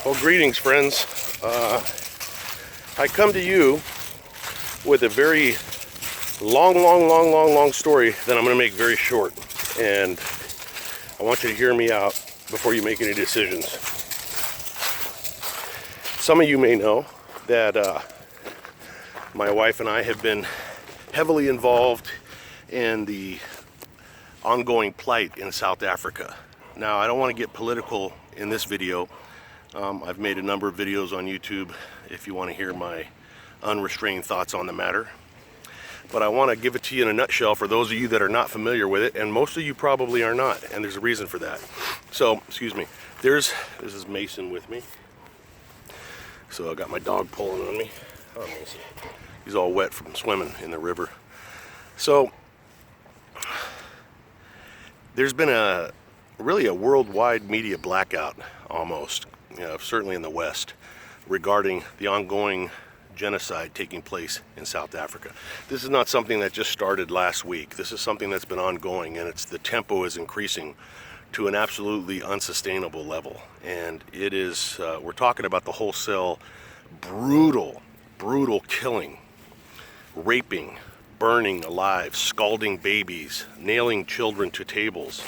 Well, greetings, friends. I come to you with a very long story that I'm going to make very short. And I want you to hear me out before you make any decisions. Some of you may know that my wife and I have been heavily involved in the ongoing plight in South Africa. Now, I don't want to get political in this video. I've made a number of videos on YouTube if you want to hear my unrestrained thoughts on the matter. But I want to give it to you in a nutshell for those of you that are not familiar with it, and most of you probably are not, and there's a reason for that. So, excuse me, this is Mason with me. So I got my dog pulling on me. Oh, Mason. He's all wet from swimming in the river. So, there's been really a worldwide media blackout, almost, certainly in the West, regarding the ongoing genocide taking place in South Africa. This is not something that just started last week. This is something that's been ongoing, and the tempo is increasing to an absolutely unsustainable level. And it is, we're talking about the wholesale, brutal killing, raping, burning alive, scalding babies, nailing children to tables,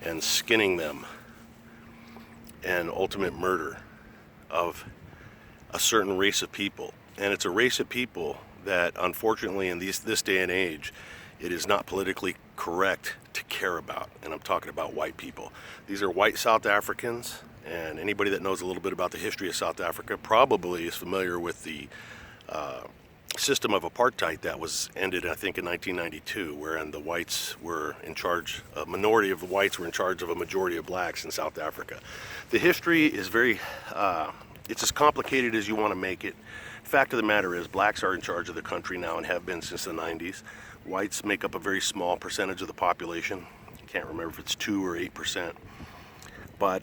and skinning them, and ultimate murder of a certain race of people. And it's a race of people that, unfortunately, in this day and age, it is not politically correct to care about. And I'm talking about white people. These are white South Africans, and anybody that knows a little bit about the history of South Africa probably is familiar with the system of apartheid that was ended, I think, in 1992, wherein the whites were in charge, a minority of the whites were in charge of a majority of blacks in South Africa. The history is it's as complicated as you want to make it. Fact of the matter is, blacks are in charge of the country now and have been since the 90s. Whites make up a very small percentage of the population. I can't remember if it's 2 or 8%. But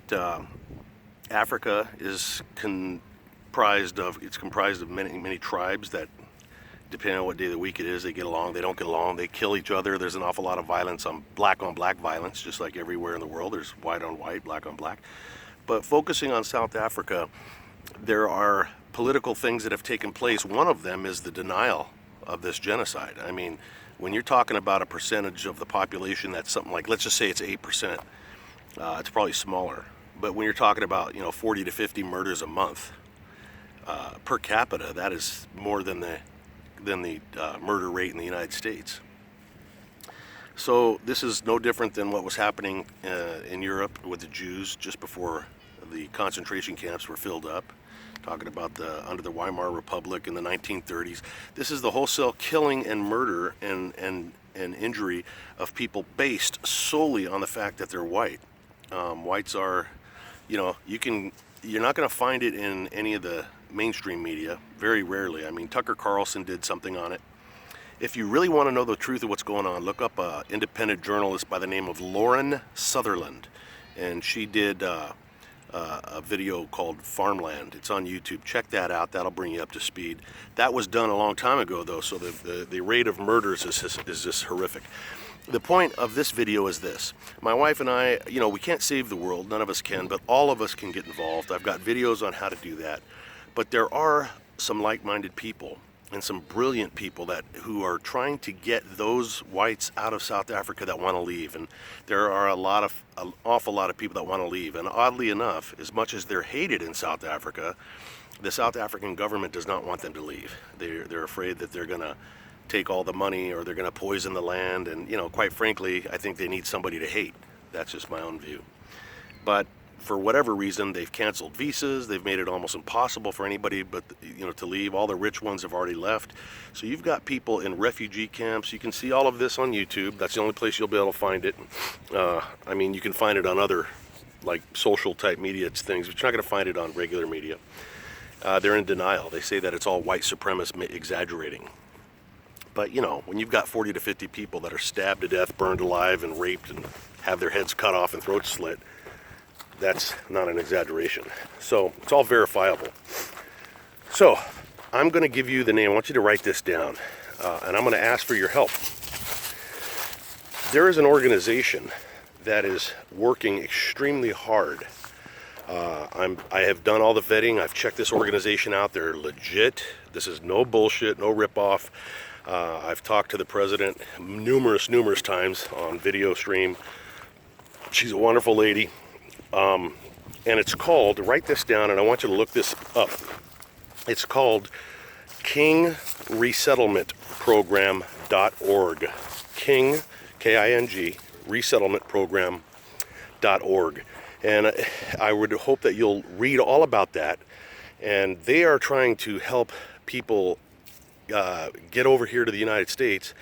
Africa is comprised of many tribes that, depending on what day of the week it is, they get along, they don't get along, they kill each other. There's an awful lot of violence, on black violence, just like everywhere in the world. There's white on white, black on black. But focusing on South Africa, there are political things that have taken place. One of them is the denial of this genocide. I mean, when you're talking about a percentage of the population that's something like, let's just say it's 8%, it's probably smaller. But when you're talking about 40 to 50 murders a month per capita, that is more than the murder rate in the United States. So this is no different than what was happening in Europe with the Jews just before the concentration camps were filled up. Talking about under the Weimar Republic in the 1930s. This is the wholesale killing and murder and injury of people based solely on the fact that they're white. Whites are, you're not going to find it in any of the mainstream media, very rarely. I mean, Tucker Carlson did something on it. If you really want to know the truth of what's going on, look up an independent journalist by the name of Lauren Sutherland, and she did a video called Farmland. It's on YouTube. Check that out. That'll bring you up to speed. That was done a long time ago, though, so the rate of murders is just horrific. The point of this video is this. My wife and I, we can't save the world. None of us can, but all of us can get involved. I've got videos on how to do that. But there are some like-minded people and some brilliant people who are trying to get those whites out of South Africa that want to leave. And there are an awful lot of people that want to leave. And oddly enough, as much as they're hated in South Africa, the South African government does not want them to leave. They're afraid that they're going to take all the money, or they're going to poison the land. And, quite frankly, I think they need somebody to hate. That's just my own view. But for whatever reason, they've canceled visas. They've made it almost impossible for anybody to leave. All the rich ones have already left. So you've got people in refugee camps. You can see all of this on YouTube. That's the only place you'll be able to find it. I mean, you can find it on other, like, social type media things, but you're not going to find it on regular media. They're in denial. They say that it's all white supremacists exaggerating. But, when you've got 40 to 50 people that are stabbed to death, burned alive, and raped, and have their heads cut off and throats slit, that's not an exaggeration. So it's all verifiable. So I'm going to give you the name. I want you to write this down, and I'm going to ask for your help. There is an organization that is working extremely hard I have done all the vetting. I've checked this organization out. They're legit. This is no bullshit, no ripoff. I've talked to the president numerous times on video stream. She's a wonderful lady. And it's called, write this down, and I want you to look this up. It's called KingResettlementProgram.org. King, K-I-N-G, resettlementprogram.org. And I would hope that you'll read all about that. And they are trying to help people get over here to the United States,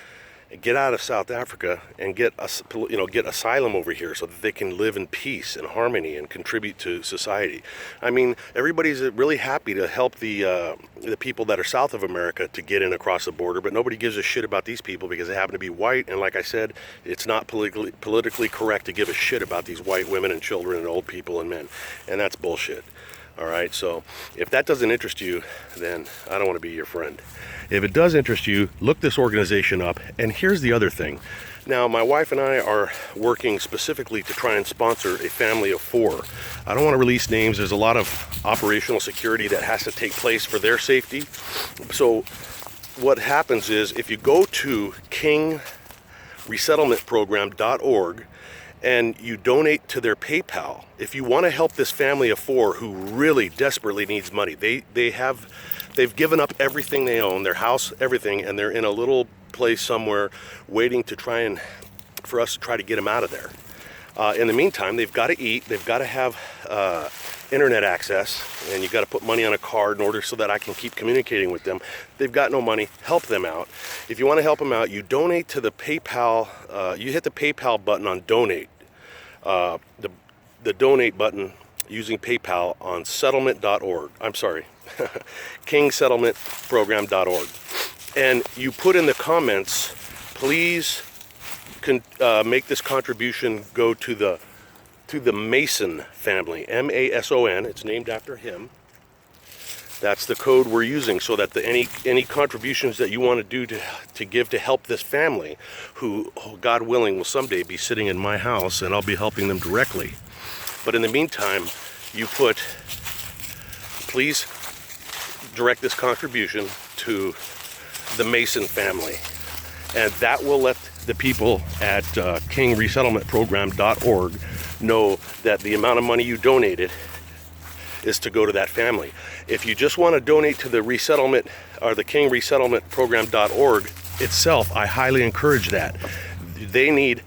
get out of South Africa, and get asylum over here so that they can live in peace and harmony and contribute to society. I mean, everybody's really happy to help the people that are south of America to get in across the border, but nobody gives a shit about these people because they happen to be white. And like I said, it's not politically correct to give a shit about these white women and children and old people and men, and that's bullshit. All right, so if that doesn't interest you, then I don't want to be your friend. If it does interest you, look this organization up. And here's the other thing. Now, my wife and I are working specifically to try and sponsor a family of 4. I don't want to release names. There's a lot of operational security that has to take place for their safety. So what happens is, if you go to KingResettlementProgram.org and you donate to their PayPal, if you want to help this family of 4 who really desperately needs money, they've given up everything they own, their house, everything, and they're in a little place somewhere waiting to for us to try to get them out of there. In the meantime, they've got to eat, they've got to have internet access, and you've got to put money on a card in order so that I can keep communicating with them. They've got no money. Help them out. If you want to help them out, you donate to the PayPal. You hit the PayPal button on donate. The donate button using PayPal on settlement.org. I'm sorry, KingSettlementProgram.org. And you put in the comments, please make this contribution go to the Mason family, M-A-S-O-N. It's named after him. That's the code we're using, so that any contributions that you want to do to give to help this family, who, God willing, will someday be sitting in my house, and I'll be helping them directly. But in the meantime, you put, please direct this contribution to the Mason family, and that will let the people at KingResettlementProgram.org know that the amount of money you donated is to go to that family. If you just want to donate to the resettlement or the KingResettlementProgram.org itself, I highly encourage that. They need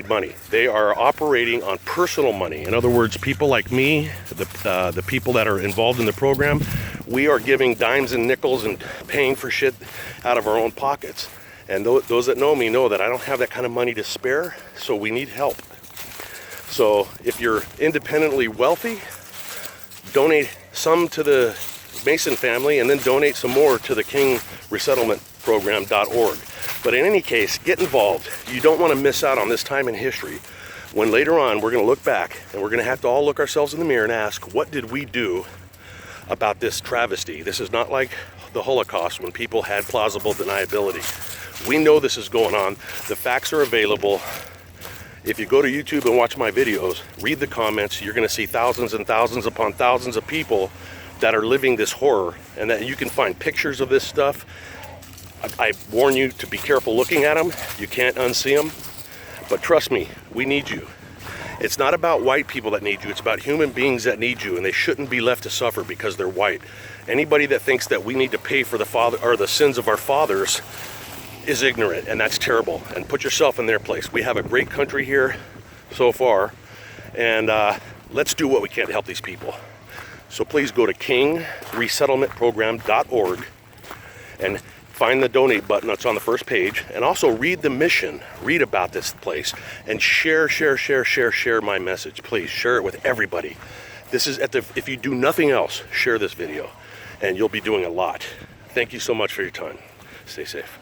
money. They are operating on personal money. In other words, people like me, the people that are involved in the program, we are giving dimes and nickels and paying for shit out of our own pockets. And those that know me know that I don't have that kind of money to spare, so we need help. So if you're independently wealthy, donate some to the Mason family and then donate some more to the KingResettlementProgram.org. But in any case, get involved. You don't want to miss out on this time in history when later on we're going to look back and we're going to have to all look ourselves in the mirror and ask, what did we do about this travesty? This is not like the Holocaust when people had plausible deniability. We know this is going on. The facts are available. If you go to YouTube and watch my videos, read the comments, you're going to see thousands and thousands upon thousands of people that are living this horror, and that you can find pictures of this stuff. I warn you to be careful looking at them. You can't unsee them. But trust me, we need you. It's not about white people that need you. It's about human beings that need you, and they shouldn't be left to suffer because they're white. Anybody that thinks that we need to pay for the sins of our fathers is ignorant, and that's terrible. And put yourself in their place. We have a great country here so far, and let's do what we can to help these people. So please go to KingResettlementProgram.org and find the donate button that's on the first page, and also read the mission, read about this place, and share my message. Please share it with everybody. This is if you do nothing else, share this video, and you'll be doing a lot. Thank you so much for your time. Stay safe.